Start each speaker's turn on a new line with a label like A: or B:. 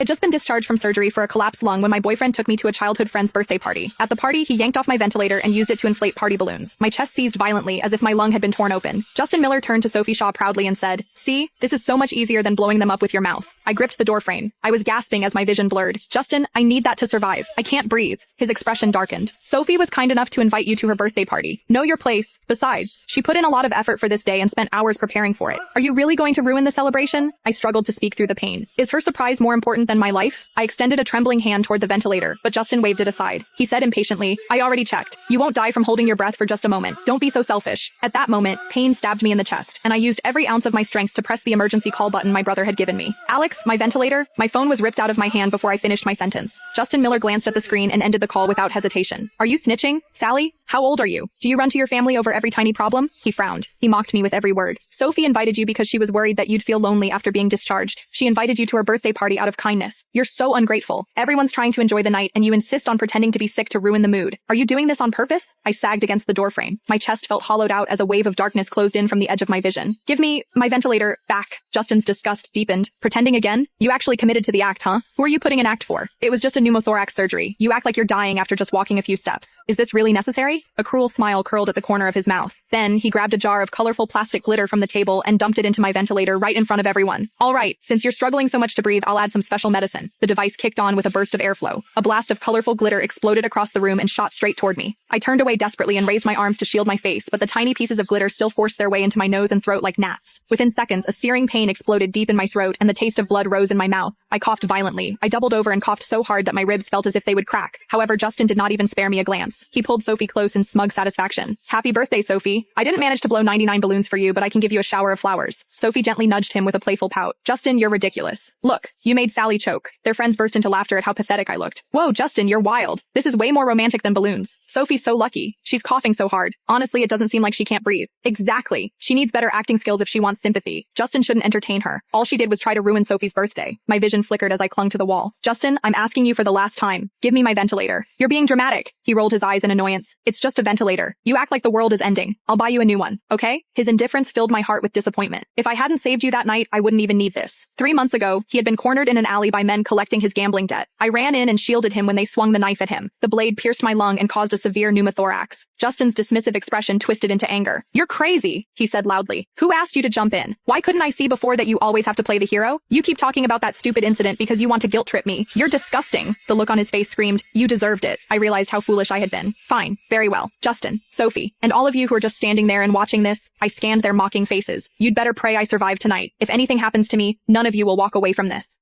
A: I'd just been discharged from surgery for a collapsed lung when my boyfriend took me to a childhood friend's birthday party. At the party, he yanked off my ventilator and used it to inflate party balloons. My chest seized violently as if my lung had been torn open. Justin Miller turned to Sophie Shaw proudly and said, "See, this is so much easier than blowing them up with your mouth." I gripped the doorframe. I was gasping as my vision blurred. "Justin, I need that to survive. I can't breathe." His expression darkened. "Sophie was kind enough to invite you to her birthday party. Know your place. Besides, she put in a lot of effort for this day and spent hours preparing for it. Are you really going to ruin the celebration?" I struggled to speak through the pain. Is her surprise more important than my life? I extended a trembling hand toward the ventilator, but Justin waved it aside. He said impatiently, "I already checked. You won't die from holding your breath for just a moment. Don't be so selfish." At that moment, pain stabbed me in the chest, and I used every ounce of my strength to press the emergency call button my brother had given me. "Alex, my ventilator?" My phone was ripped out of my hand before I finished my sentence. Justin Miller glanced at the screen and ended the call without hesitation. "Are you snitching? Sally? How old are you? Do you run to your family over every tiny problem?" He frowned. He mocked me with every word. "Sophie invited you because she was worried that you'd feel lonely after being discharged. She invited you to her birthday party out of kindness. You're so ungrateful. Everyone's trying to enjoy the night and you insist on pretending to be sick to ruin the mood. Are you doing this on purpose?" I sagged against the doorframe. My chest felt hollowed out as a wave of darkness closed in from the edge of my vision. "Give me my ventilator back." Justin's disgust deepened. "Pretending again? You actually committed to the act, huh? Who are you putting an act for? It was just a pneumothorax surgery. You act like you're dying after just walking a few steps. Is this really necessary?" A cruel smile curled at the corner of his mouth. Then he grabbed a jar of colorful plastic glitter from the table and dumped it into my ventilator right in front of everyone. "All right, since you're struggling so much to breathe, I'll add some special medicine." The device kicked on with a burst of airflow. A blast of colorful glitter exploded across the room and shot straight toward me. I turned away desperately and raised my arms to shield my face, but the tiny pieces of glitter still forced their way into my nose and throat like gnats. Within seconds, a searing pain exploded deep in my throat and the taste of blood rose in my mouth. I coughed violently. I doubled over and coughed so hard that my ribs felt as if they would crack. However, Justin did not even spare me a glance. He pulled Sophie close in smug satisfaction. "Happy birthday, Sophie. I didn't manage to blow 99 balloons for you, but I can give you a shower of flowers." Sophie gently nudged him with a playful pout. "Justin, you're ridiculous. Look, you made Sally choke." Their friends burst into laughter at how pathetic I looked. "Whoa, Justin, you're wild. This is way more romantic than balloons. Sophie's so lucky. She's coughing so hard. Honestly, it doesn't seem like she can't breathe." "Exactly. She needs better acting skills if she wants sympathy. Justin shouldn't entertain her. All she did was try to ruin Sophie's birthday." My vision flickered as I clung to the wall. "Justin, I'm asking you for the last time. Give me my ventilator." "You're being dramatic." He rolled his eyes in annoyance. "It's just a ventilator. You act like the world is ending. I'll buy you a new one, okay?" His indifference filled my heart with disappointment. If I hadn't saved you that night, I wouldn't even need this. 3 months ago, he had been cornered in an alley by men collecting his gambling debt. I ran in and shielded him when they swung the knife at him. The blade pierced my lung and caused a severe pneumothorax. Justin's dismissive expression twisted into anger. "You're crazy," he said loudly. "Who asked you to jump in? Why couldn't I see before that you always have to play the hero? You keep talking about that stupid incident because you want to guilt trip me. You're disgusting." The look on his face screamed, "You deserved it." I realized how foolish I had been. "Fine. Very well. Justin, Sophie, and all of you who are just standing there and watching this," I scanned their mocking faces. "You'd better pray I survive tonight. If anything happens to me, none of you will walk away from this."